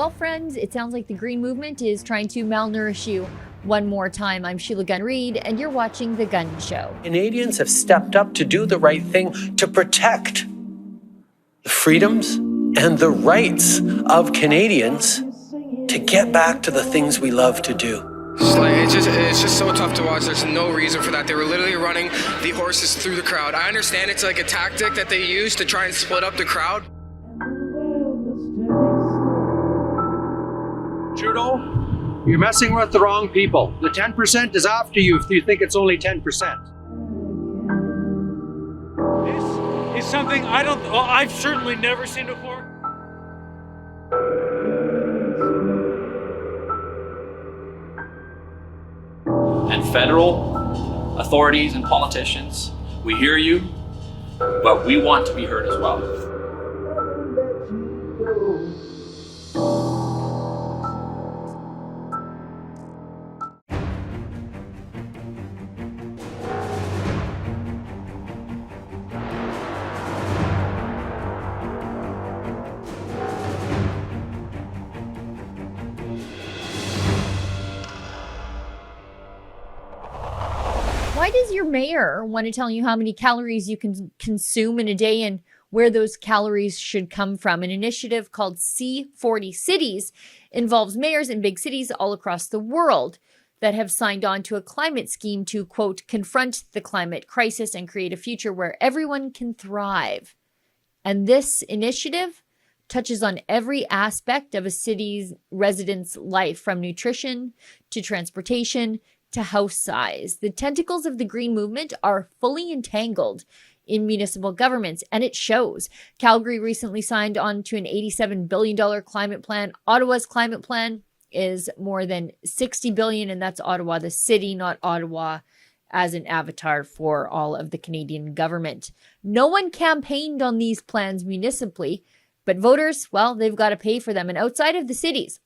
Well, friends, it sounds like the Green Movement is trying to malnourish you one more time. I'm Sheila Gunn Reid, and you're watching The Gun Show. Canadians have stepped up to do the right thing to protect the freedoms and the rights of Canadians to get back to the things we love to do. It's just so tough to watch. There's no reason for that. They were literally running the horses through the crowd. I understand it's like a tactic that they use to try and split up the crowd. Trudeau, you're messing with the wrong people. The 10% is after you if you think it's only 10%. This is something I've certainly never seen before. And federal authorities and politicians, we hear you, but we want to be heard as well. Why does your mayor want to tell you how many calories you can consume in a day and where those calories should come from? An initiative called C40 Cities involves mayors in big cities all across the world that have signed on to a climate scheme to, quote, confront the climate crisis and create a future where everyone can thrive. And this initiative touches on every aspect of a city's residents' life, from nutrition to transportation to house size. The tentacles of the Green Movement are fully entangled in municipal governments, and it shows. Calgary recently signed on to an $87 billion climate plan. Ottawa's climate plan is more than $60 billion, and that's Ottawa, the city, not Ottawa as an avatar for all of the Canadian government. No one campaigned on these plans municipally, but voters, well, they've got to pay for them. And outside of the cities,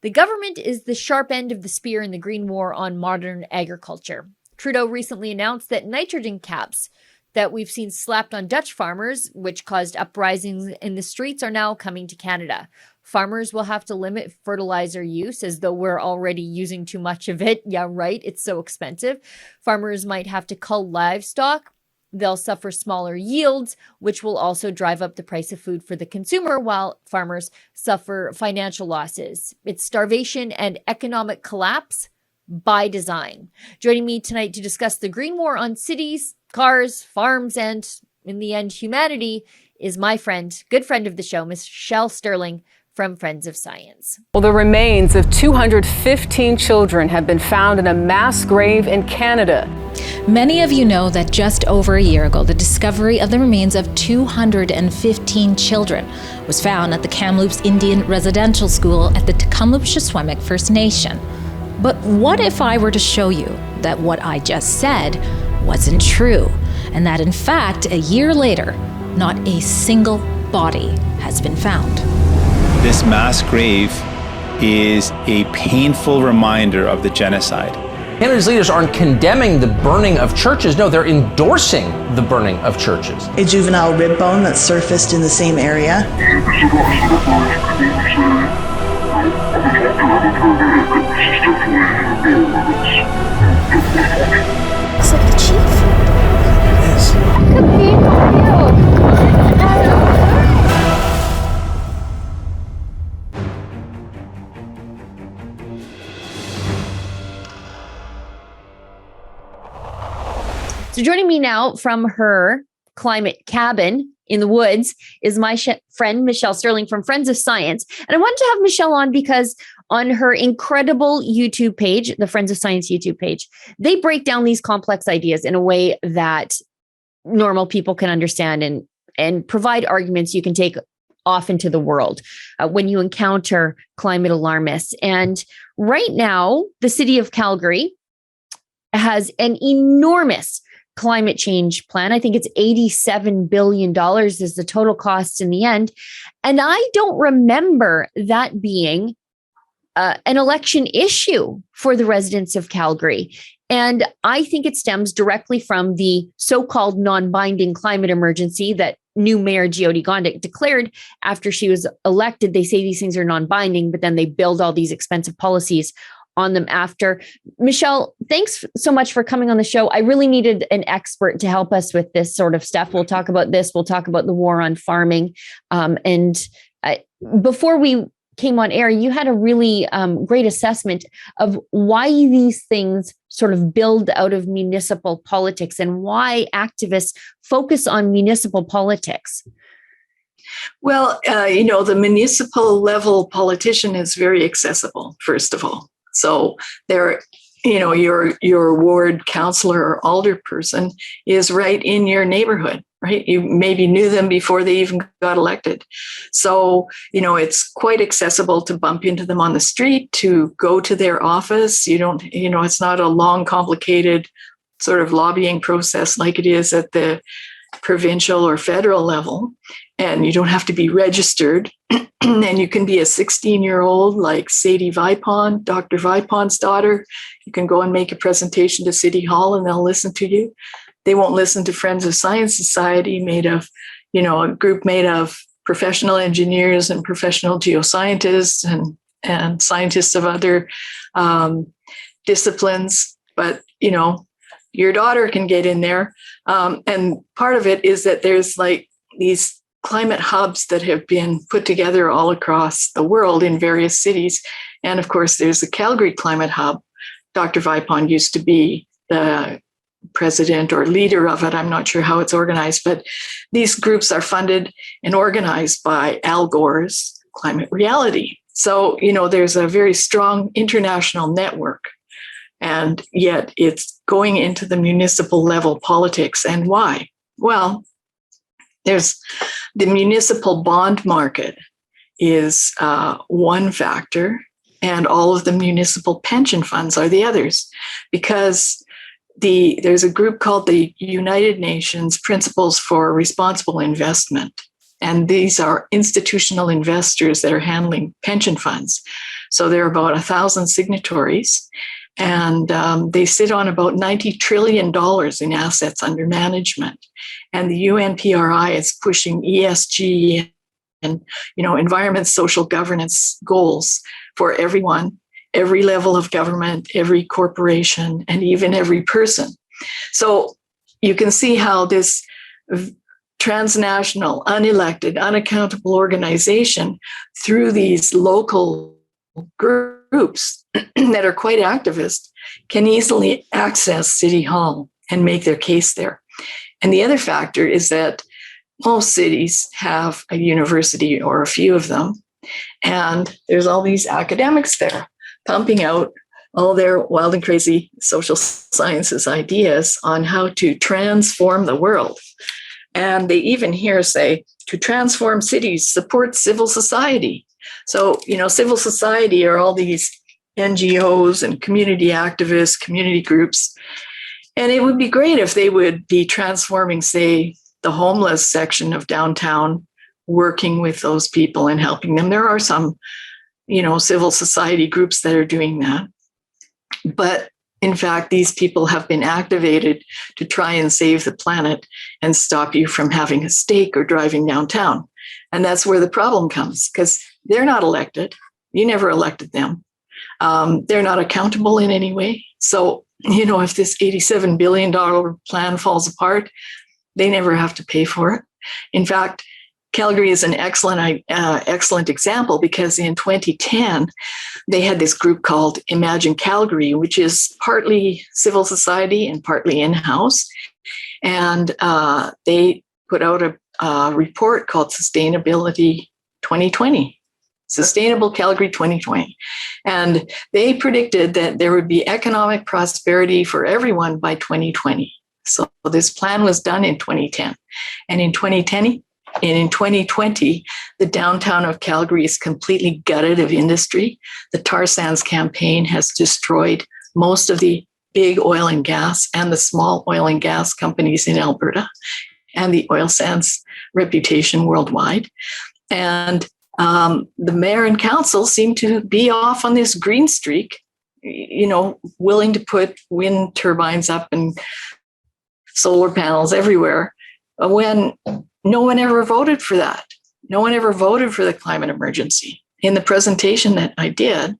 the government is the sharp end of the spear in the green war on modern agriculture. Trudeau recently announced that nitrogen caps that we've seen slapped on Dutch farmers, which caused uprisings in the streets, are now coming to Canada. Farmers will have to limit fertilizer use, as though we're already using too much of it. Yeah, right. It's so expensive. Farmers might have to cull livestock. They'll suffer smaller yields, which will also drive up the price of food for the consumer, while farmers suffer financial losses. It's starvation and economic collapse by design. Joining me tonight to discuss the green war on cities, cars, farms, and, in the end, humanity is my friend, good friend of the show, Michelle Stirling from Friends of Science. Well, the remains of 215 children have been found in a mass grave in Canada. Many of you know that just over a year ago, the discovery of the remains of 215 children was found at the Kamloops Indian Residential School at the Tecumseh First Nation. But what if I were to show you that what I just said wasn't true, and that in fact, a year later, not a single body has been found? This mass grave is a painful reminder of the genocide. Canada's leaders aren't condemning the burning of churches. No, they're endorsing the burning of churches. A juvenile rib bone that surfaced in the same area. Looks like the chief. It is. Could be you. So joining me now from her climate cabin in the woods is my friend, Michelle Stirling from Friends of Science. And I wanted to have Michelle on because on her incredible YouTube page, the Friends of Science YouTube page, they break down these complex ideas in a way that normal people can understand and provide arguments you can take off into the world when you encounter climate alarmists. And right now, the city of Calgary has an enormous climate change plan. I think it's $87 billion is the total cost in the end. And I don't remember that being an election issue for the residents of Calgary. And I think it stems directly from the so-called non-binding climate emergency that new Mayor Jyoti Gondik declared after she was elected. They say these things are non-binding, but then they build all these expensive policies on them after. Michelle, thanks so much for coming on the show. I really needed an expert to help us with this sort of stuff. We'll talk about this. We'll talk about the war on farming. Before we came on air, you had a really great assessment of why these things sort of build out of municipal politics and why activists focus on municipal politics. Well, the municipal level politician is very accessible, first of all. So there, your ward councillor or alderperson is right in your neighborhood, right? You maybe knew them before they even got elected. So, it's quite accessible to bump into them on the street, to go to their office. It's not a long, complicated sort of lobbying process like it is at the provincial or federal level. And you don't have to be registered. And you can be a 16-year-old like Sadie Vipon, Dr. Vipon's daughter. You can go and make a presentation to City Hall and they'll listen to you. They won't listen to Friends of Science Society made of, a group made of professional engineers and professional geoscientists and scientists of other disciplines. But, your daughter can get in there. And part of it is that there's like these climate hubs that have been put together all across the world in various cities. And of course, there's the Calgary Climate Hub. Dr. Vipon used to be the president or leader of it. I'm not sure how it's organized, but these groups are funded and organized by Al Gore's Climate Reality. So, there's a very strong international network, and yet it's going into the municipal level politics. And why? Well, there's the municipal bond market is one factor, and all of the municipal pension funds are the others, because there's a group called the United Nations Principles for Responsible Investment, and these are institutional investors that are handling pension funds. So there are about 1,000 signatories, and they sit on about $90 trillion in assets under management. And the UNPRI is pushing ESG and, environment, social governance goals for everyone, every level of government, every corporation, and even every person. So you can see how this transnational, unelected, unaccountable organization, through these local groups that are quite activist, can easily access City Hall and make their case there. And the other factor is that most cities have a university or a few of them, and there's all these academics there pumping out all their wild and crazy social sciences ideas on how to transform the world. And they even here say, to transform cities, support civil society. So, civil society are all these NGOs and community activists, community groups. And it would be great if they would be transforming, say, the homeless section of downtown, working with those people and helping them. There are some, civil society groups that are doing that. But in fact, these people have been activated to try and save the planet and stop you from having a steak or driving downtown. And that's where the problem comes, because they're not elected. You never elected them. They're not accountable in any way. So, if this $87 billion plan falls apart, they never have to pay for it. In fact, Calgary is an excellent example, because in 2010, they had this group called Imagine Calgary, which is partly civil society and partly in-house. And they put out a report called Sustainability 2020. Sustainable Calgary 2020. And they predicted that there would be economic prosperity for everyone by 2020. So this plan was done in 2010. And in 2020, the downtown of Calgary is completely gutted of industry. The tar sands campaign has destroyed most of the big oil and gas and the small oil and gas companies in Alberta and the oil sands reputation worldwide. And the mayor and council seem to be off on this green streak willing to put wind turbines up and solar panels everywhere when no one ever voted for that. No one ever voted for the climate emergency. In the presentation that I did,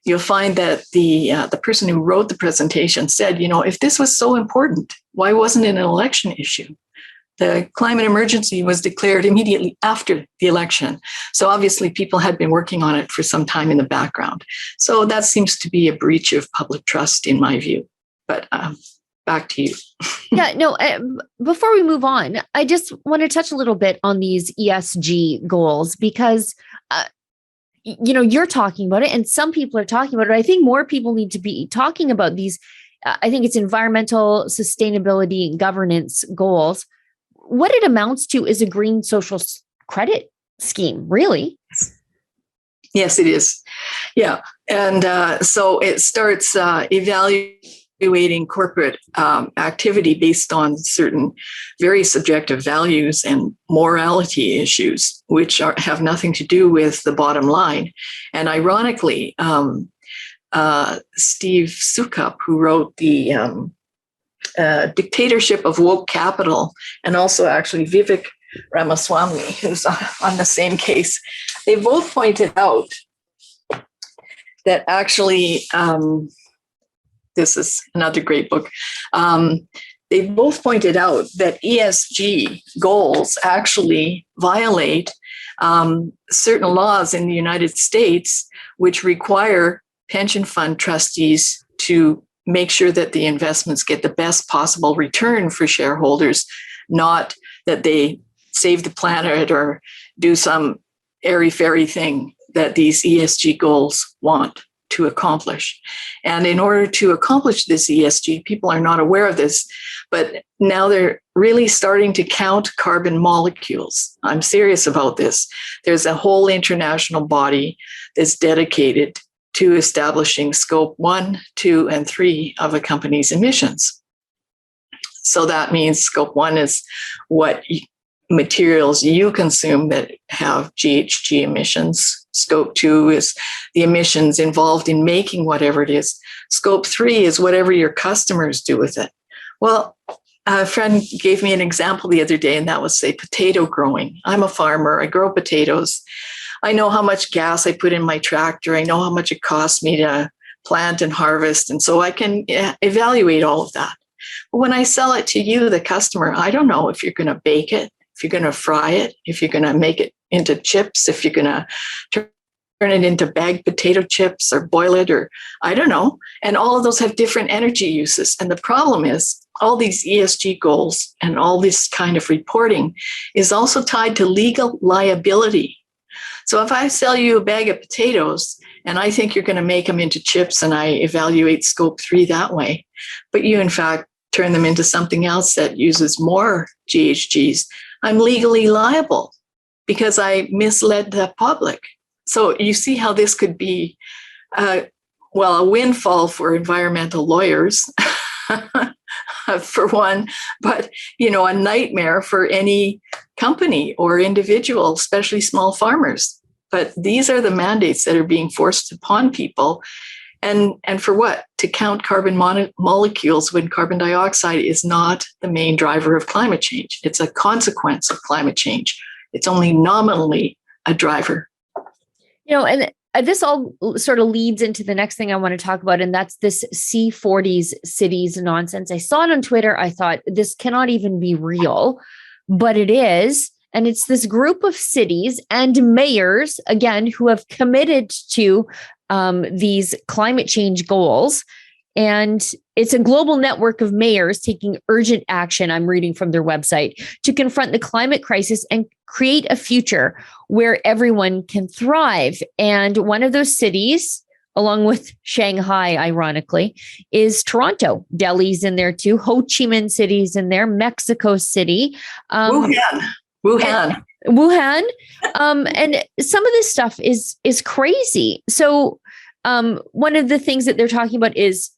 you'll find that the person who wrote the presentation said, if this was so important, why wasn't it an election issue? The climate emergency was declared immediately after the election. So obviously people had been working on it for some time in the background. So that seems to be a breach of public trust in my view. But back to you. Yeah, no, before we move on, I just want to touch a little bit on these ESG goals because, you're talking about it and some people are talking about it. I think more people need to be talking about these. I think it's environmental sustainability and governance goals. What it amounts to is a green social credit scheme, really. Yes, it is. Yeah. And so it starts evaluating corporate activity based on certain very subjective values and morality issues, which have nothing to do with the bottom line. And ironically, Steve Sukup, who wrote the Dictatorship of Woke Capital, and also actually Vivek Ramaswamy, who's on the same case, they both pointed out that actually, this is another great book, they both pointed out that ESG goals actually violate certain laws in the United States, which require pension fund trustees to make sure that the investments get the best possible return for shareholders, not that they save the planet or do some airy-fairy thing that these ESG goals want to accomplish. And in order to accomplish this ESG, people are not aware of this, but now they're really starting to count carbon molecules. I'm serious about this. There's a whole international body that's dedicated to establishing scope 1, 2, and 3 of a company's emissions. So that means scope 1 is what materials you consume that have GHG emissions. Scope 2 is the emissions involved in making whatever it is. Scope 3 is whatever your customers do with it. Well, a friend gave me an example the other day, and that was, say, potato growing. I'm a farmer. I grow potatoes. I know how much gas I put in my tractor. I know how much it costs me to plant and harvest. And so I can evaluate all of that. But when I sell it to you, the customer, I don't know if you're going to bake it, if you're going to fry it, if you're going to make it into chips, if you're going to turn it into bagged potato chips or boil it, or I don't know. And all of those have different energy uses. And the problem is all these ESG goals and all this kind of reporting is also tied to legal liability. So if I sell you a bag of potatoes and I think you're going to make them into chips and I evaluate scope 3 that way, but you in fact turn them into something else that uses more GHGs, I'm legally liable because I misled the public. So you see how this could be, a windfall for environmental lawyers, for one, but, a nightmare for any company or individual, especially small farmers. But these are the mandates that are being forced upon people. And for what? To count carbon molecules when carbon dioxide is not the main driver of climate change. It's a consequence of climate change. It's only nominally a driver. And this all sort of leads into the next thing I want to talk about, and that's this C40s cities nonsense. I saw it on Twitter. I thought this cannot even be real, but it is. And it's this group of cities and mayors, again, who have committed to these climate change goals. And it's a global network of mayors taking urgent action, I'm reading from their website, to confront the climate crisis and create a future where everyone can thrive. And one of those cities, along with Shanghai, ironically, is Toronto. Delhi's in there too. Ho Chi Minh City's in there. Mexico City. Wuhan. And some of this stuff is crazy. So one of the things that they're talking about is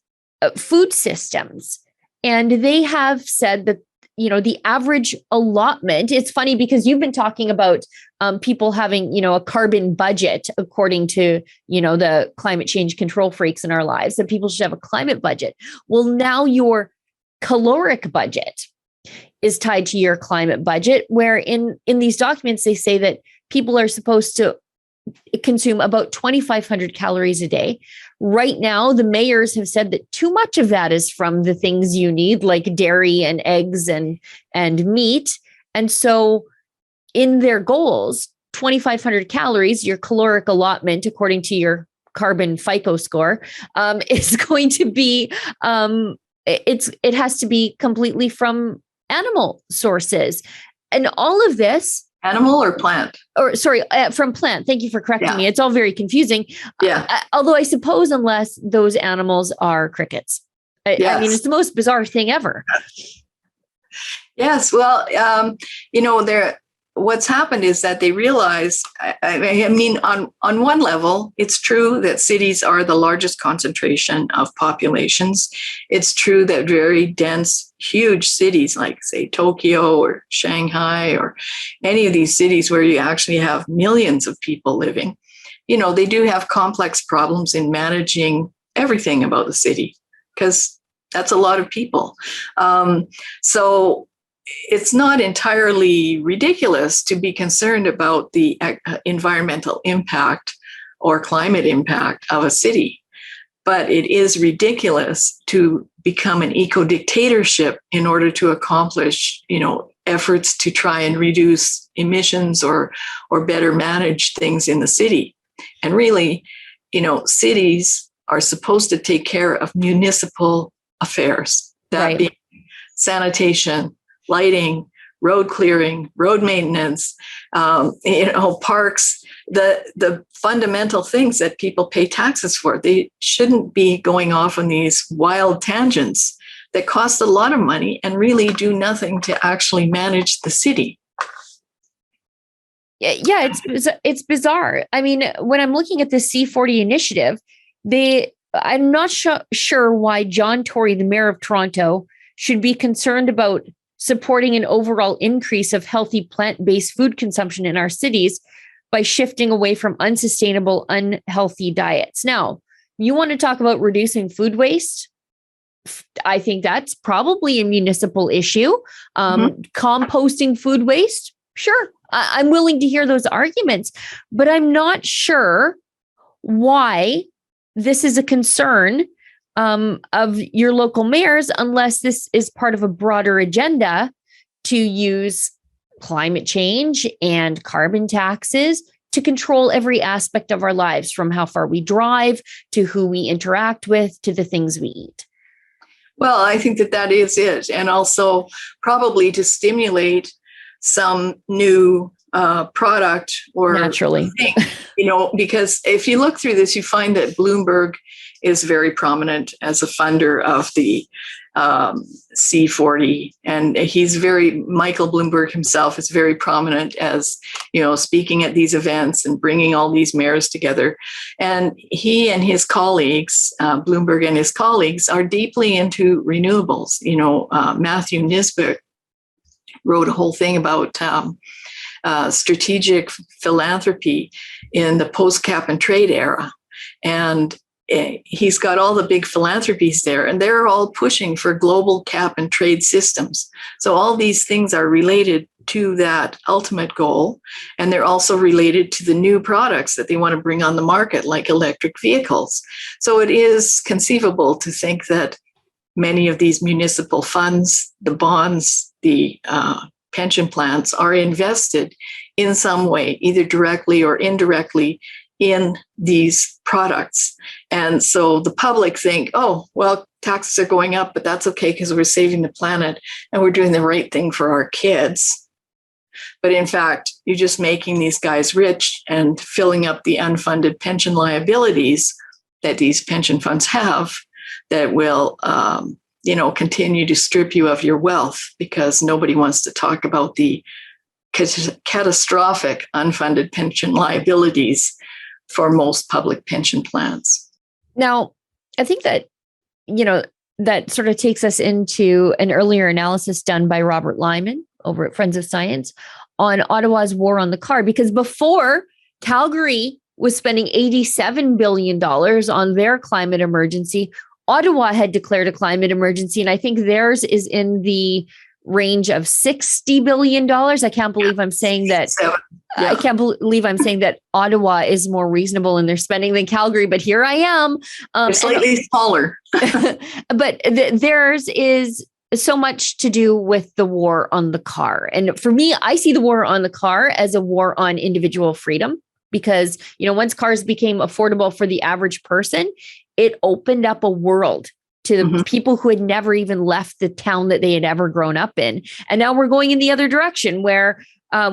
food systems. And they have said that the average allotment, it's funny because you've been talking about people having, a carbon budget according to, the climate change control freaks in our lives, that people should have a climate budget. Well, now your caloric budget is tied to your climate budget, where in these documents, they say that people are supposed to consume about 2,500 calories a day. Right now, the mayors have said that too much of that is from the things you need, like dairy and eggs and meat. And so in their goals, 2,500 calories, your caloric allotment, according to your carbon FICO score, is going to be, it has to be completely from animal sources. And all of this, animal or plant? Or sorry, from plant. Thank you for correcting me. It's all very confusing. Yeah. Although I suppose unless those animals are crickets. I mean, it's the most bizarre thing ever. Yes. Well, what's happened is that they realize, I mean, on one level, it's true that cities are the largest concentration of populations. It's true that very dense, huge cities like, say, Tokyo or Shanghai or any of these cities where you actually have millions of people living, they do have complex problems in managing everything about the city, because that's a lot of people. So it's not entirely ridiculous to be concerned about the environmental impact or climate impact of a city. But it is ridiculous to become an eco-dictatorship in order to accomplish, efforts to try and reduce emissions or better manage things in the city. And really, cities are supposed to take care of municipal affairs, that being sanitation, lighting, road clearing, road maintenance, parks, the fundamental things that people pay taxes for. They shouldn't be going off on these wild tangents that cost a lot of money and really do nothing to actually manage the city. Yeah, it's bizarre. I mean, when I'm looking at the C40 initiative, I'm not sure why John Tory, the mayor of Toronto, should be concerned about supporting an overall increase of healthy plant-based food consumption in our cities by shifting away from unsustainable, unhealthy diets. Now, you want to talk about reducing food waste? I think that's probably a municipal issue. Composting food waste? Sure. I'm willing to hear those arguments, but I'm not sure why this is a concern of your local mayors, unless this is part of a broader agenda to use climate change and carbon taxes to control every aspect of our lives, from how far we drive to who we interact with to the things we eat. Well, I think that is it. And also probably to stimulate some new product or naturally thing, because if you look through this, you find that Bloomberg is very prominent as a funder of the C40. And Michael Bloomberg himself is very prominent as, speaking at these events and bringing all these mayors together. And he and his colleagues, Bloomberg and his colleagues, are deeply into renewables. Matthew Nisbet wrote a whole thing about strategic philanthropy in the post-cap and trade era. And he's got all the big philanthropies there, and they're all pushing for global cap and trade systems. So all these things are related to that ultimate goal, and they're also related to the new products that they want to bring on the market, like electric vehicles. So it is conceivable to think that many of these municipal funds, the bonds, the pension plans are invested in some way, either directly or indirectly, in these products. And so the public think, oh, well, taxes are going up, but that's okay because we're saving the planet and we're doing the right thing for our kids. But in fact, you're just making these guys rich and filling up the unfunded pension liabilities that these pension funds have that will, continue to strip you of your wealth, because nobody wants to talk about the catastrophic unfunded pension liabilities for most public pension plans. Now, I think that, that sort of takes us into an earlier analysis done by Robert Lyman over at Friends of Science on Ottawa's war on the car. Because before, Calgary was spending $87 billion on their climate emergency. Ottawa had declared a climate emergency, and I think theirs is in the range of $60 billion. I can't believe I'm saying that. I can't believe I'm saying that Ottawa is more reasonable in their spending than Calgary, but here I am. It's slightly smaller. But theirs is so much to do with the war on the car. And for me, I see the war on the car as a war on individual freedom, because, once cars became affordable for the average person, it opened up a world to the people who had never even left the town that they had ever grown up in. And now we're going in the other direction, where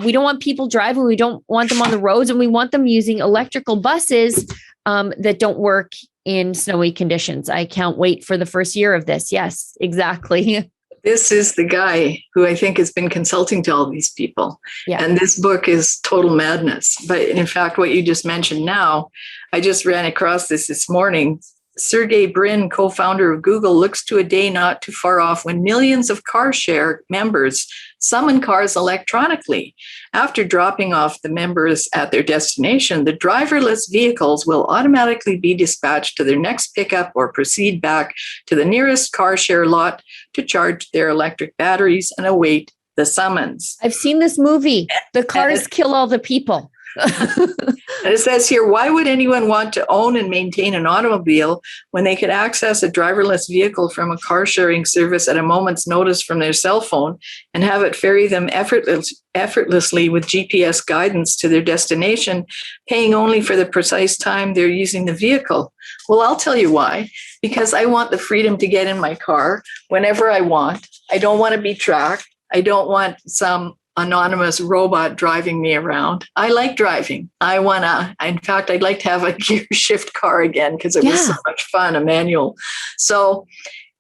we don't want people driving. We don't want them on the roads, and we want them using electrical buses that don't work in snowy conditions. I can't wait for the first year of this. Yes, exactly. This is the guy who I think has been consulting to all these people. Yeah. And this book is total madness. But in fact, what you just mentioned now, I just ran across this morning. Sergey Brin, co-founder of Google, looks to a day not too far off when millions of car share members summon cars electronically. After dropping off the members at their destination, the driverless vehicles will automatically be dispatched to their next pickup or proceed back to the nearest car share lot to charge their electric batteries and await the summons. I've seen this movie. The cars kill all the people. And it says here, why would anyone want to own and maintain an automobile when they could access a driverless vehicle from a car sharing service at a moment's notice from their cell phone and have it ferry them effortlessly with GPS guidance to their destination, paying only for the precise time they're using the vehicle? Well, I'll tell you why. Because I want the freedom to get in my car whenever I want. I don't want to be tracked. I don't want some anonymous robot driving me around. I like driving. In fact, I'd like to have a gear shift car again because it was so much fun, a manual. So,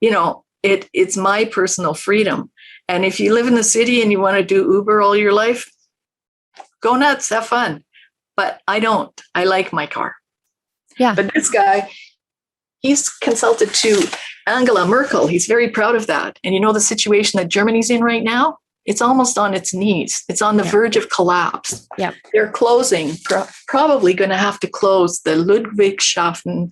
it's my personal freedom. And if you live in the city and you want to do Uber all your life, go nuts, have fun. But I don't. I like my car. Yeah. But this guy, he's consulted to Angela Merkel. He's very proud of that. And the situation that Germany's in right now? It's almost on its knees. It's on the verge of collapse. Yeah. They're closing, probably going to have to close the Ludwigshafen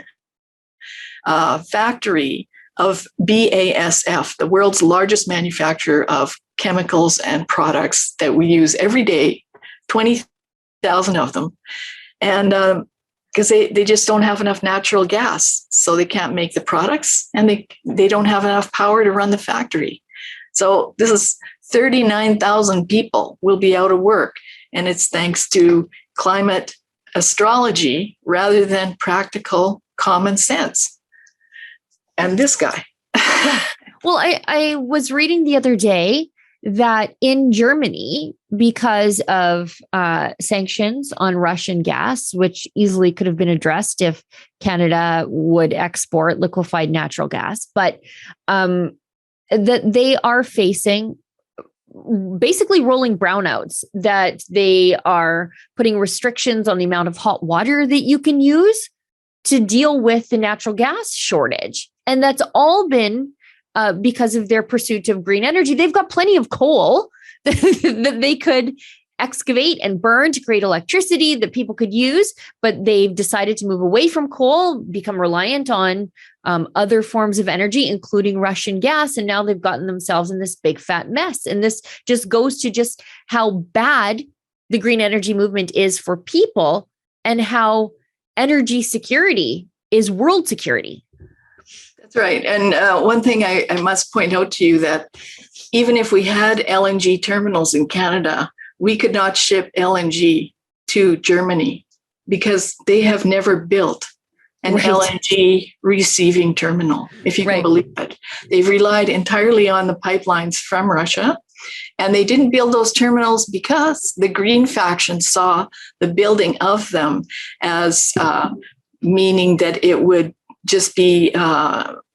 factory of BASF, the world's largest manufacturer of chemicals and products that we use every day, 20,000 of them. And because they just don't have enough natural gas, so they can't make the products, and they don't have enough power to run the factory. So this is 39,000 people will be out of work, and it's thanks to climate astrology rather than practical common sense. And this guy. Well, I was reading the other day that in Germany, because of sanctions on Russian gas, which easily could have been addressed if Canada would export liquefied natural gas, but that they are facing basically rolling brownouts, that they are putting restrictions on the amount of hot water that you can use to deal with the natural gas shortage. And that's all been because of their pursuit of green energy. They've got plenty of coal that they could excavate and burn to create electricity that people could use, but they've decided to move away from coal, become reliant on other forms of energy, including Russian gas. And now they've gotten themselves in this big fat mess. And this just goes to just how bad the green energy movement is for people and how energy security is world security. That's right. And one thing I must point out to you, that even if we had LNG terminals in Canada, we could not ship LNG to Germany because they have never built an LNG receiving terminal, if you can believe it. They've relied entirely on the pipelines from Russia, and they didn't build those terminals because the Green faction saw the building of them as meaning that it would just be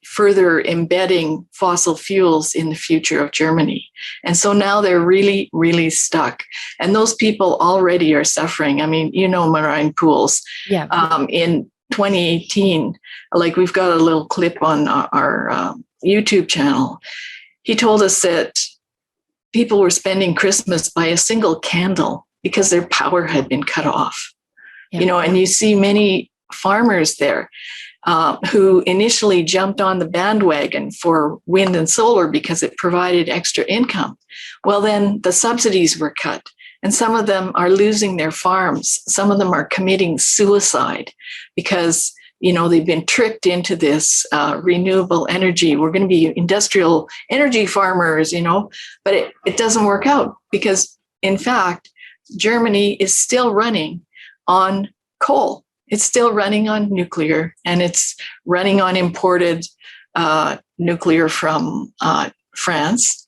further embedding fossil fuels in the future of Germany. And so now they're really, really stuck. And those people already are suffering. I mean, marine pools. Yeah. In 2018, like we've got a little clip on our YouTube channel, he told us that people were spending Christmas by a single candle because their power had been cut off. Yeah. And you see many farmers there who initially jumped on the bandwagon for wind and solar because it provided extra income. Well, then the subsidies were cut, and some of them are losing their farms. Some of them are committing suicide because they've been tricked into this renewable energy. We're going to be industrial energy farmers, but it doesn't work out because, in fact, Germany is still running on coal. It's still running on nuclear, and it's running on imported nuclear from France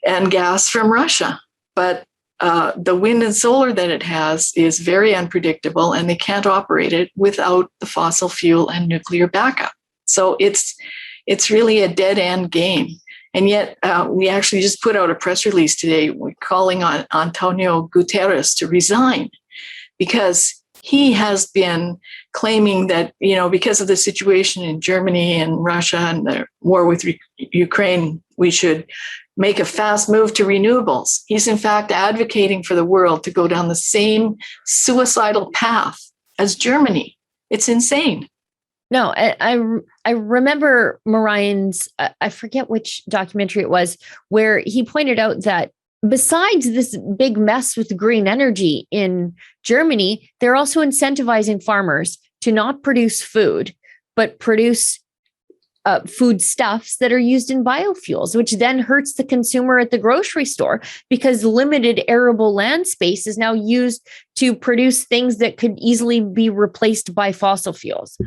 and gas from Russia. But the wind and solar that it has is very unpredictable, and they can't operate it without the fossil fuel and nuclear backup. So it's really a dead end game. And yet we actually just put out a press release today. We're calling on Antonio Guterres to resign because he has been claiming that, because of the situation in Germany and Russia and the war with Ukraine, we should make a fast move to renewables. He's in fact advocating for the world to go down the same suicidal path as Germany. It's insane. No, I remember Marion's, I forget which documentary it was, where he pointed out that besides this big mess with green energy in Germany, they're also incentivizing farmers to not produce food, but produce foodstuffs that are used in biofuels, which then hurts the consumer at the grocery store because limited arable land space is now used to produce things that could easily be replaced by fossil fuels.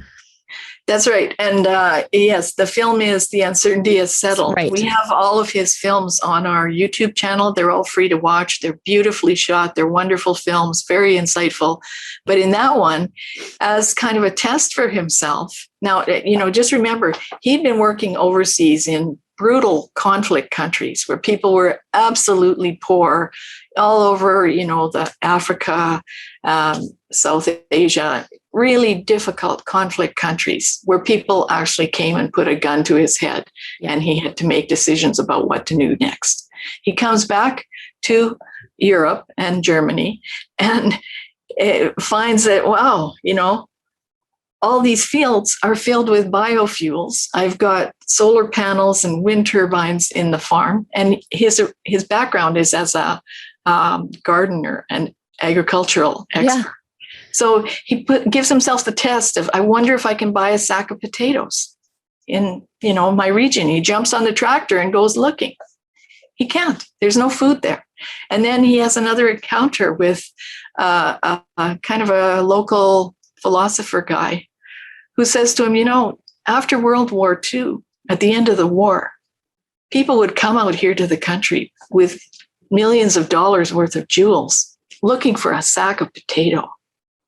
That's right. And yes, the film is The Uncertainty Is Settled. Right. We have all of his films on our YouTube channel. They're all free to watch. They're beautifully shot. They're wonderful films, very insightful. But in that one, as kind of a test for himself, now, just remember, he'd been working overseas in brutal conflict countries where people were absolutely poor all over, the Africa, South Asia, really difficult conflict countries where people actually came and put a gun to his head and he had to make decisions about what to do next. He comes back to Europe and Germany and finds that, wow, all these fields are filled with biofuels. I've got solar panels and wind turbines in the farm. And his background is as a gardener and agricultural expert. Yeah. So he gives himself the test of, I wonder if I can buy a sack of potatoes in, my region. He jumps on the tractor and goes looking. He can't. There's no food there. And then he has another encounter with a kind of a local philosopher guy who says to him, after World War II, at the end of the war, people would come out here to the country with millions of dollars worth of jewels looking for a sack of potato.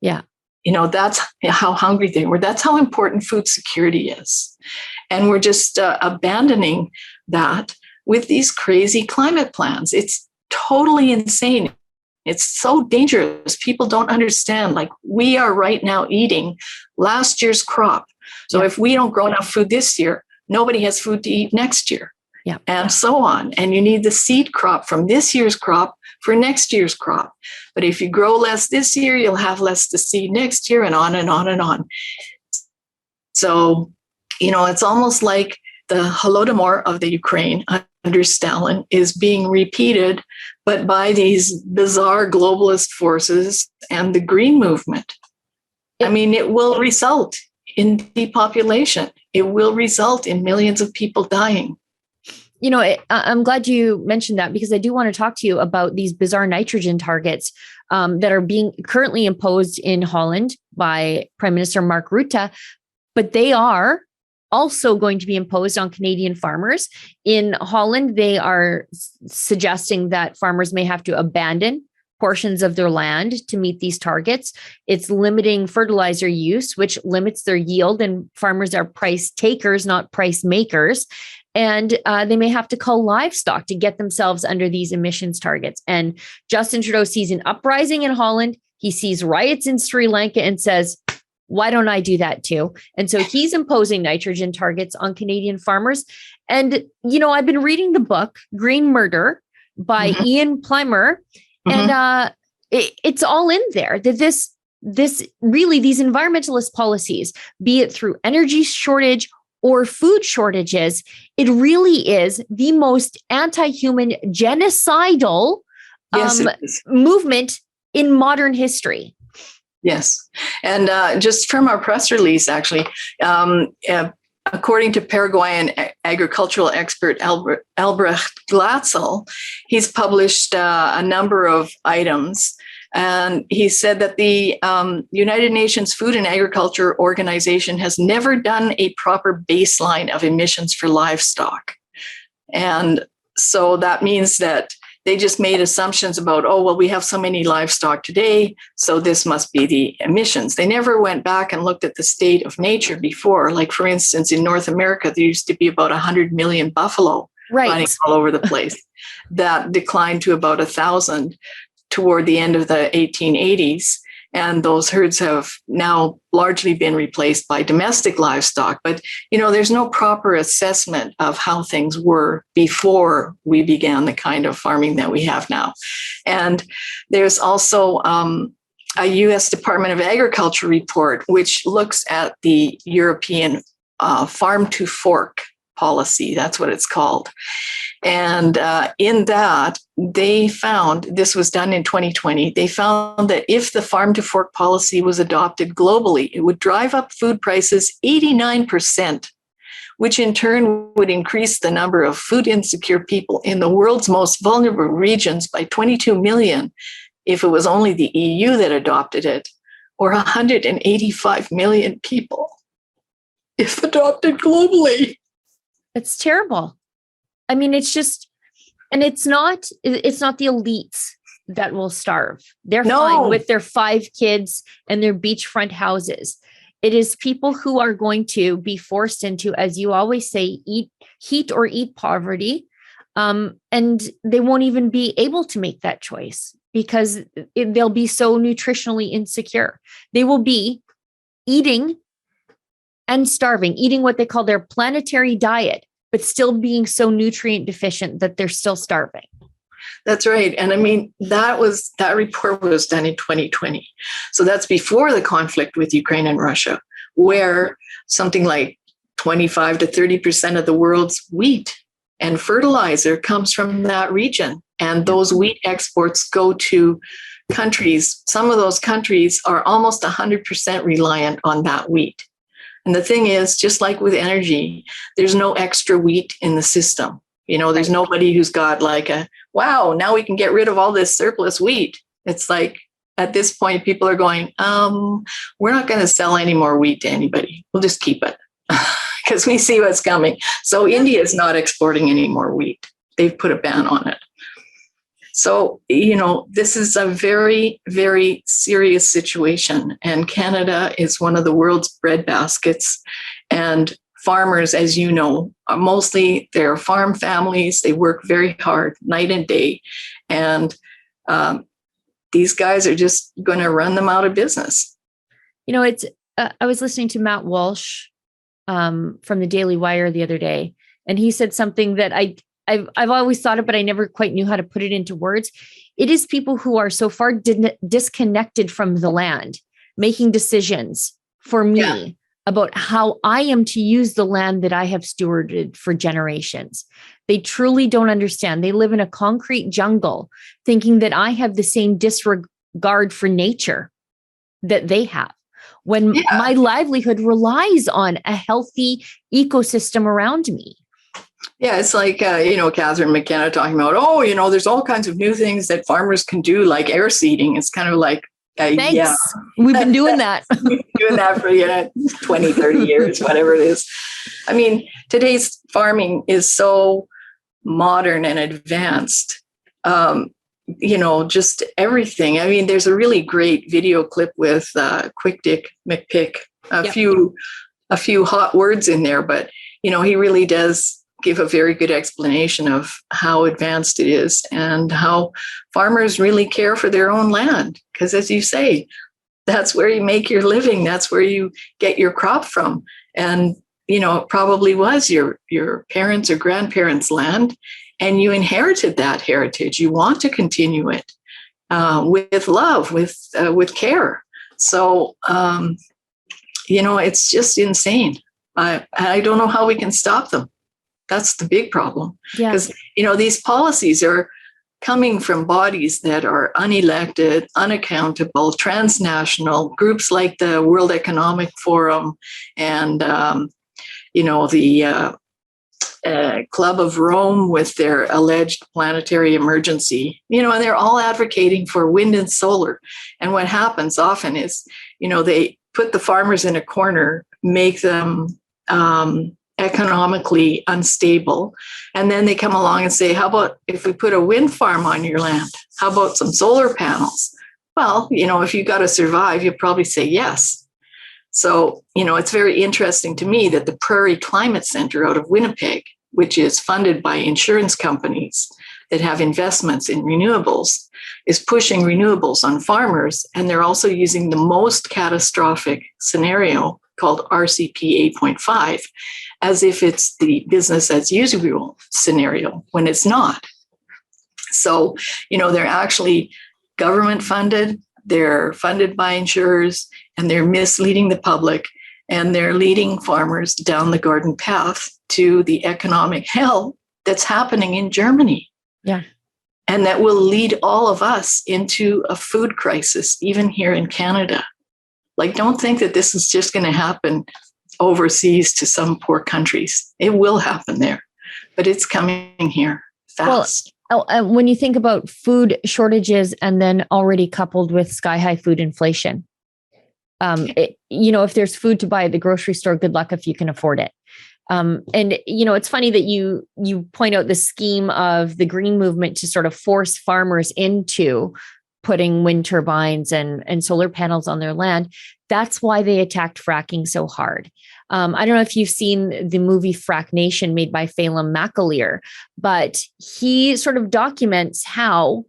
Yeah. That's how hungry they were. That's how important food security is. And we're just abandoning that with these crazy climate plans. It's totally insane. It's so dangerous. People don't understand. Like, we are right now eating last year's crop. So if we don't grow enough food this year, nobody has food to eat next year. Yeah. And so on. And you need the seed crop from this year's crop for next year's crop. But if you grow less this year, you'll have less to seed next year, and on and on and on. So, it's almost like the Holodomor of the Ukraine under Stalin is being repeated, but by these bizarre globalist forces and the green movement. It will result in depopulation. It will result in millions of people dying. I'm glad you mentioned that, because I do want to talk to you about these bizarre nitrogen targets that are being currently imposed in Holland by Prime Minister Mark Rutte, but they are also going to be imposed on Canadian farmers. In Holland, they are suggesting that farmers may have to abandon portions of their land to meet these targets. It's limiting fertilizer use, which limits their yield, and farmers are price takers, not price makers. And they may have to cull livestock to get themselves under these emissions targets. And Justin Trudeau sees an uprising in Holland. He sees riots in Sri Lanka and says, Why don't I do that too? And so he's imposing nitrogen targets on Canadian farmers. And, I've been reading the book, Green Murder by Ian Plimer, and it's all in there that these environmentalist policies, be it through energy shortage or food shortages, it really is the most anti-human genocidal movement in modern history. Yes. And just from our press release, actually, according to Paraguayan agricultural expert Albrecht Glatzel, he's published a number of items. And he said that the United Nations Food and Agriculture Organization has never done a proper baseline of emissions for livestock. And so that means that they just made assumptions about, we have so many livestock today, so this must be the emissions. They never went back and looked at the state of nature before. Like, for instance, in North America, there used to be about 100 million buffalo running all over the place. That declined to about 1,000 toward the end of the 1880s. And those herds have now largely been replaced by domestic livestock. But, there's no proper assessment of how things were before we began the kind of farming that we have now. And there's also a U.S. Department of Agriculture report, which looks at the European farm to fork policy. That's what it's called. And in that, they found, this was done in 2020, they found that if the farm to fork policy was adopted globally, it would drive up food prices 89%, which in turn would increase the number of food insecure people in the world's most vulnerable regions by 22 million if it was only the EU that adopted it, or 185 million people if adopted globally. It's terrible. I mean, it's just, and it's not the elites that will starve. They're fine with their 5 kids and their beachfront houses. It is people who are going to be forced into, as you always say, eat or eat poverty. And they won't even be able to make that choice because they'll be so nutritionally insecure. They will be eating and starving, eating what they call their planetary diet, but still being so nutrient deficient that they're still starving. That's right. And I mean, that report was done in 2020. So that's before the conflict with Ukraine and Russia, where something like 25 to 30% of the world's wheat and fertilizer comes from that region. And those wheat exports go to countries. Some of those countries are almost 100% reliant on that wheat. And the thing is, just like with energy, there's no extra wheat in the system. There's nobody who's got like wow, now we can get rid of all this surplus wheat. It's like, at this point, people are going, we're not going to sell any more wheat to anybody. We'll just keep it because we see what's coming. So India is not exporting any more wheat. They've put a ban on it. So, this is a very, very serious situation. And Canada is one of the world's breadbaskets. And farmers, as you know, are mostly they're farm families. They work very hard night and day. And these guys are just going to run them out of business. It's I was listening to Matt Walsh from the Daily Wire the other day, and he said something that I've always thought of, but I never quite knew how to put it into words. It is people who are so far disconnected from the land, making decisions for me about how I am to use the land that I have stewarded for generations. They truly don't understand. They live in a concrete jungle, thinking that I have the same disregard for nature that they have, when my livelihood relies on a healthy ecosystem around me. Yeah, it's like, Catherine McKenna talking about, there's all kinds of new things that farmers can do, like air seeding. It's kind of like, thanks. Yeah. We've been doing that. We've been doing that for 20, 30 years, whatever it is. I mean, today's farming is so modern and advanced, just everything. I mean, there's a really great video clip with Quick Dick McPick, a few hot words in there, but, he really does give a very good explanation of how advanced it is and how farmers really care for their own land. Because as you say, That's where you make your living. That's where you get your crop from. And, you know, it probably was your parents' or grandparents' land, and you inherited that heritage. You want to continue it with love, with care. So, you know, it's just insane. I don't know how we can stop them. That's the big problem. Because, you know, these policies are coming from bodies that are unelected, unaccountable, transnational, groups like the World Economic Forum and, you know, the Club of Rome with their alleged planetary emergency, you know, and they're all advocating for wind and solar. And what happens often is, you know, they put the farmers in a corner, make them economically unstable. And then they come along and say, how about if we put a wind farm on your land? How about some solar panels? Well, you know, if you got to survive, you'll probably say yes. So, you know, it's very interesting to me that the Prairie Climate Center out of Winnipeg, which is funded by insurance companies that have investments in renewables, is pushing renewables on farmers. And they're also using the most catastrophic scenario called RCP 8.5, as if it's the business as usual scenario, when it's not. So, you know, they're actually government funded, they're funded by insurers, and they're misleading the public, and they're leading farmers down the garden path to the economic hell that's happening in Germany. Yeah. And that will lead all of us into a food crisis, even here in Canada. Like, don't think that this is just going to happen overseas to some poor countries. It will happen there, but it's coming here fast. Well, when you think about food shortages and then already coupled with sky-high food inflation, you know, if there's food to buy at the grocery store, good luck if you can afford it. And, you know, it's funny that you point out the scheme of the green movement to sort of force farmers into putting wind turbines and solar panels on their land. That's why they attacked fracking so hard. I don't know if you've seen the movie Frack Nation made by Phelim McAleer, but he sort of documents how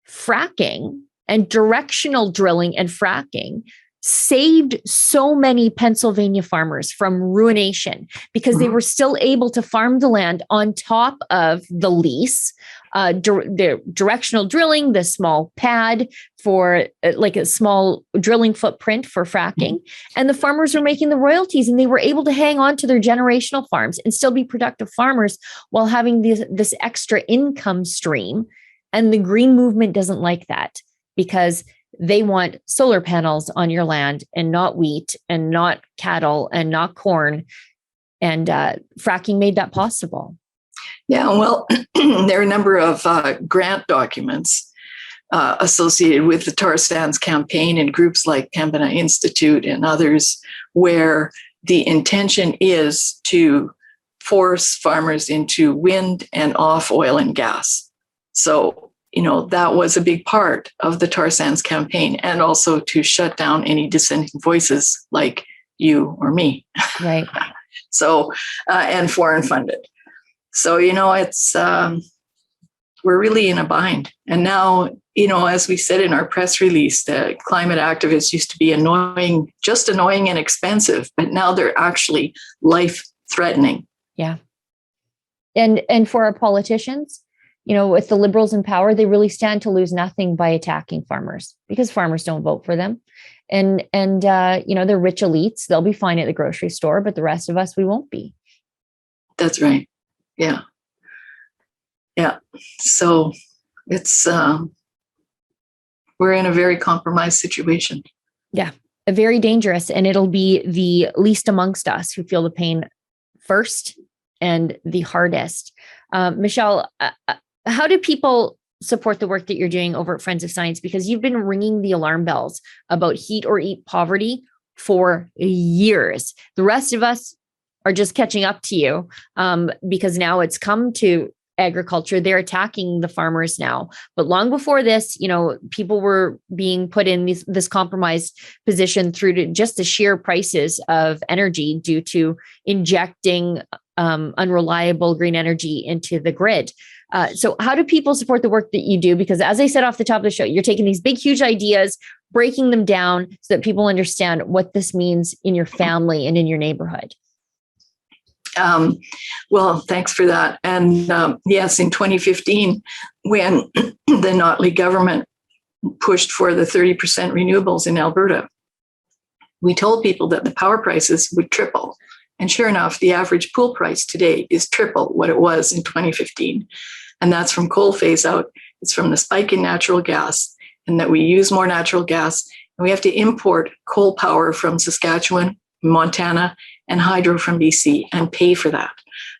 fracking and directional drilling and fracking saved so many Pennsylvania farmers from ruination because they were still able to farm the land on top of the lease, the directional drilling, the small pad for like a small drilling footprint for fracking. And the farmers were making the royalties, and they were able to hang on to their generational farms and still be productive farmers while having this extra income stream. And the green movement doesn't like that because they want solar panels on your land and not wheat and not cattle and not corn. And fracking made that possible. Yeah, well, there are a number of grant documents associated with the tar sands campaign and groups like Pembina Institute and others, where the intention is to force farmers into wind and off oil and gas. So, you know, that was a big part of the tar sands campaign, and also to shut down any dissenting voices like you or me. Right. So, and foreign funded. So, you know, it's, we're really in a bind. And now, you know, as we said in our press release, the climate activists used to be annoying, just annoying and expensive, but now they're actually life threatening. Yeah. And for our politicians, you know, with the Liberals in power, they really stand to lose nothing by attacking farmers because farmers don't vote for them. And you know, they're rich elites. They'll be fine at the grocery store, but the rest of us, we won't be. That's right. Yeah. Yeah. So it's, we're in a very compromised situation. Yeah. Very dangerous. And it'll be the least amongst us who feel the pain first and the hardest. Michelle, how do people support the work that you're doing over at Friends of Science? Because you've been ringing the alarm bells about heat or eat poverty for years. The rest of us are just catching up to you because now it's come to agriculture. They're attacking the farmers now. But long before this, you know, people were being put in this compromised position through to just the sheer prices of energy due to injecting unreliable green energy into the grid. So how do people support the work that you do? Because as I said off the top of the show, you're taking these big, huge ideas, breaking them down so that people understand what this means in your family and in your neighborhood? Well, thanks for that. And yes, in 2015, when the Notley government pushed for the 30% renewables in Alberta, we told people that the power prices would triple. And sure enough, the average pool price today is triple what it was in 2015. And that's from coal phase out. It's from the spike in natural gas, and that we use more natural gas. And we have to import coal power from Saskatchewan, Montana, and hydro from BC and pay for that.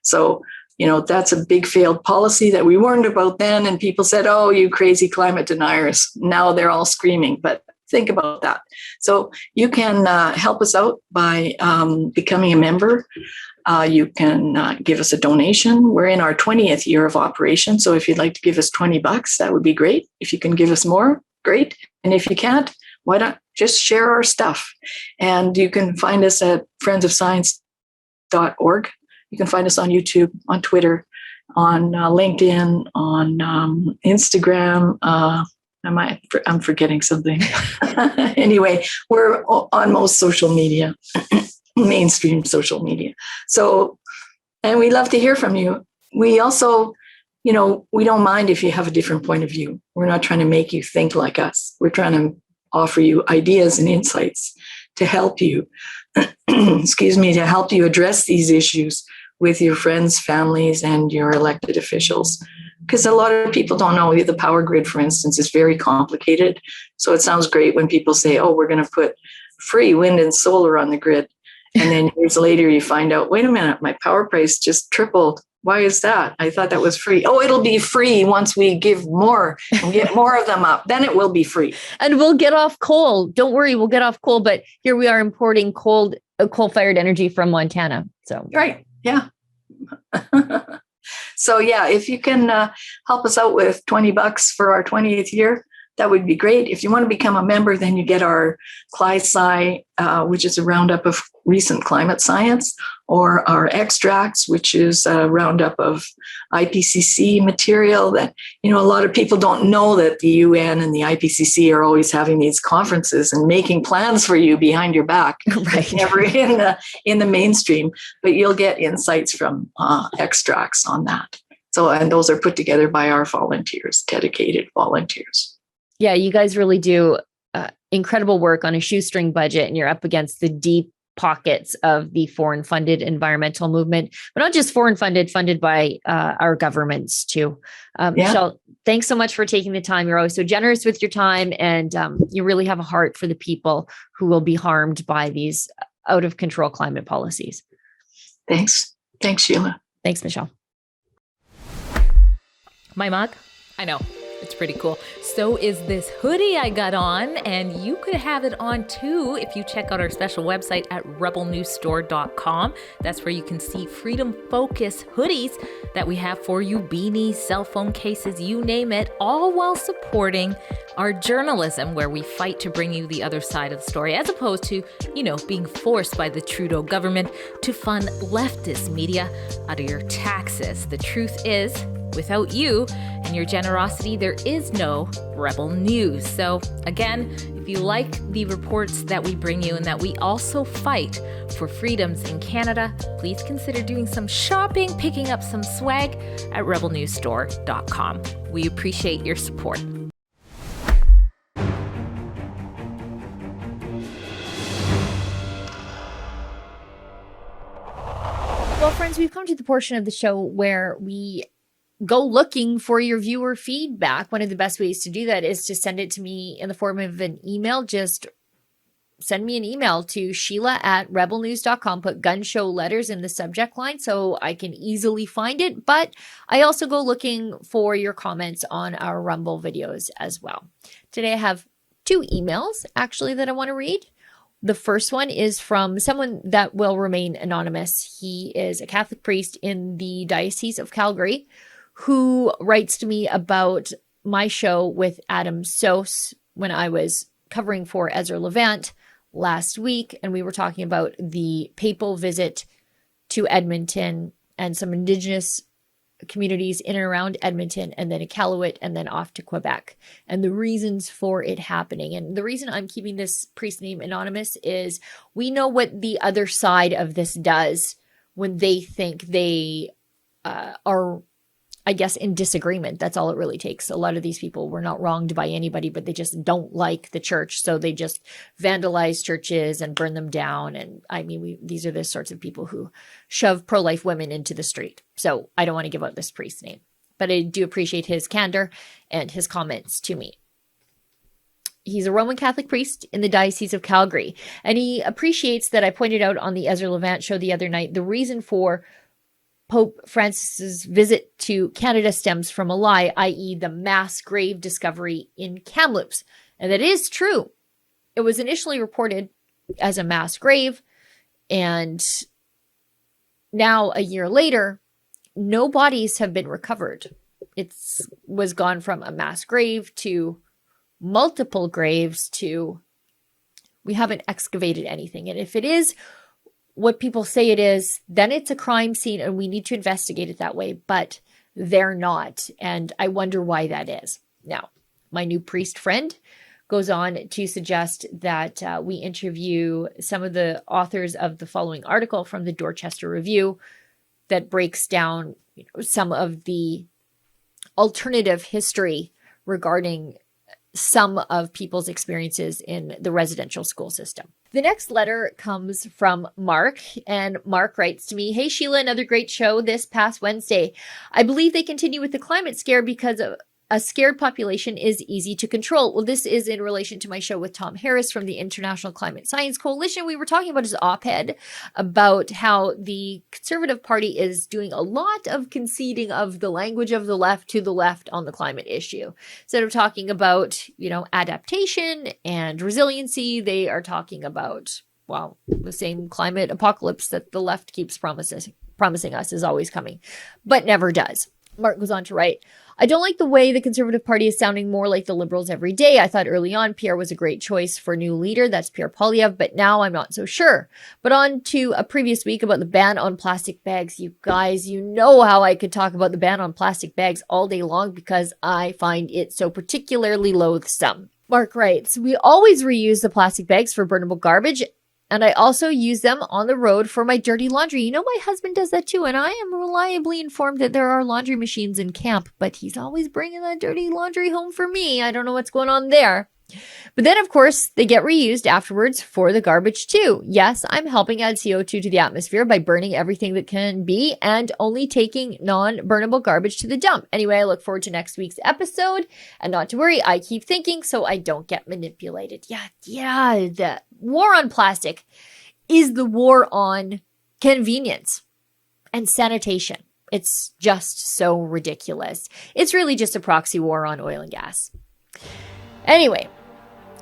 So, that's a big failed policy that we warned about then. And people said, oh, you crazy climate deniers. Now they're all screaming. But think about that. So you can help us out by becoming a member. You can give us a donation. We're in our 20th year of operation. So if you'd like to give us $20, that would be great. If you can give us more, great. And if you can't, why not just share our stuff? And you can find us at friendsofscience.org. You can find us on YouTube, on Twitter, on LinkedIn, on Instagram. I'm forgetting something. Anyway, we're on most social media, mainstream social media. So, and we love to hear from you. We also, we don't mind if you have a different point of view. We're not trying to make you think like us. We're trying to offer you ideas and insights to help you, to help you address these issues with your friends, families, and your elected officials. Because a lot of people don't know the power grid, for instance, is very complicated. So it sounds great when people say, oh, we're going to put free wind and solar on the grid. And then years later, you find out, wait a minute, my power price just tripled. Why is that? I thought that was free. Oh, it'll be free once we give more and get more of them up. Then it will be free. And we'll get off coal. Don't worry, we'll get off coal. But here we are importing coal-fired energy from Montana. So right, yeah. So yeah, if you can help us out with $20 for our 20th year, that would be great. If you want to become a member, then you get our CLI-SCI, which is a roundup of recent climate science, or our extracts, which is a roundup of IPCC material that, a lot of people don't know that the UN and the IPCC are always having these conferences and making plans for you behind your back. Right. Never in the mainstream, but you'll get insights from extracts on that. So, and those are put together by our volunteers, dedicated volunteers. Yeah, you guys really do incredible work on a shoestring budget, and you're up against the deep pockets of the foreign funded environmental movement, but not just foreign funded by our governments too. Michelle, thanks so much for taking the time. You're always so generous with your time, and you really have a heart for the people who will be harmed by these out of control climate policies. Thanks, Sheila. Thanks, Michelle. My mug? I know. It's pretty cool. So is this hoodie I got on, and you could have it on too if you check out our special website at rebelnewsstore.com. That's where you can see Freedom Focus hoodies that we have for you, beanies, cell phone cases, you name it, all while supporting our journalism, where we fight to bring you the other side of the story, as opposed to, being forced by the Trudeau government to fund leftist media out of your taxes. The truth is, without you and your generosity, there is no Rebel News. So again, if you like the reports that we bring you and that we also fight for freedoms in Canada, please consider doing some shopping, picking up some swag at rebelnewsstore.com. We appreciate your support. Well, friends, we've come to the portion of the show where we go looking for your viewer feedback. One of the best ways to do that is to send it to me in the form of an email. Just send me an email to sheila@rebelnews.com. Put Gun Show Letters in the subject line so I can easily find it. But I also go looking for your comments on our Rumble videos as well. Today I have 2 emails actually that I want to read. The first one is from someone that will remain anonymous. He is a Catholic priest in the Diocese of Calgary who writes to me about my show with Adam Sos when I was covering for Ezra Levant last week. And we were talking about the papal visit to Edmonton and some Indigenous communities in and around Edmonton, and then Iqaluit, and then off to Quebec, and the reasons for it happening. And the reason I'm keeping this priest name anonymous is we know what the other side of this does when they think they are, I guess, in disagreement. That's all it really takes. A lot of these people were not wronged by anybody, but they just don't like the church. So they just vandalize churches and burn them down. And I mean, these are the sorts of people who shove pro-life women into the street. So I don't want to give out this priest's name, but I do appreciate his candor and his comments to me. He's a Roman Catholic priest in the Diocese of Calgary, and he appreciates that I pointed out on the Ezra Levant show the other night the reason for Pope Francis's visit to Canada stems from a lie, i.e. the mass grave discovery in Kamloops. And that is true. It was initially reported as a mass grave, and now a year later, no bodies have been recovered. It was gone from a mass grave to multiple graves to we haven't excavated anything. And if it is what people say it is, then it's a crime scene and we need to investigate it that way, but they're not. And I wonder why that is. Now, my new priest friend goes on to suggest that we interview some of the authors of the following article from the Dorchester Review that breaks down some of the alternative history regarding some of people's experiences in the residential school system. The next letter comes from Mark, and Mark writes to me, "Hey Sheila, another great show this past Wednesday. I believe they continue with the climate scare because a scared population is easy to control." Well, this is in relation to my show with Tom Harris from the International Climate Science Coalition. We were talking about his op-ed about how the Conservative Party is doing a lot of conceding of the language of the left to the left on the climate issue. Instead of talking about, adaptation and resiliency, they are talking about, well, the same climate apocalypse that the left keeps promising us is always coming, but never does. Mark goes on to write, "I don't like the way the Conservative Party is sounding more like the Liberals every day. I thought early on Pierre was a great choice for new leader. That's Pierre Poilievre, but now I'm not so sure. But on to a previous week about the ban on plastic bags. You guys, you know how I could talk about the ban on plastic bags all day long because I find it so particularly loathsome." Mark writes, "We always reuse the plastic bags for burnable garbage, and I also use them on the road for my dirty laundry. My husband does that too, and I am reliably informed that there are laundry machines in camp, but he's always bringing that dirty laundry home for me. I don't know what's going on there. But then, of course, they get reused afterwards for the garbage too. Yes, I'm helping add CO2 to the atmosphere by burning everything that can be and only taking non-burnable garbage to the dump. Anyway, I look forward to next week's episode. And not to worry, I keep thinking so I don't get manipulated." Yeah, the war on plastic is the war on convenience and sanitation. It's just so ridiculous. It's really just a proxy war on oil and gas. Anyway,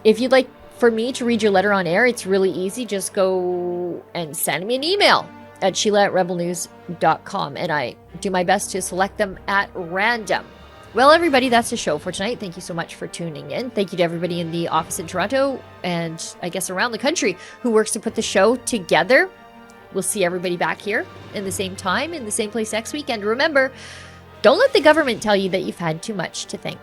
if you'd like for me to read your letter on air, it's really easy. Just go and send me an email at sheila@rebelnews.com, and I do my best to select them at random. Well, everybody, that's the show for tonight. Thank you so much for tuning in. Thank you to everybody in the office in Toronto and I guess around the country who works to put the show together. We'll see everybody back here in the same time, in the same place next week. And remember, don't let the government tell you that you've had too much to think.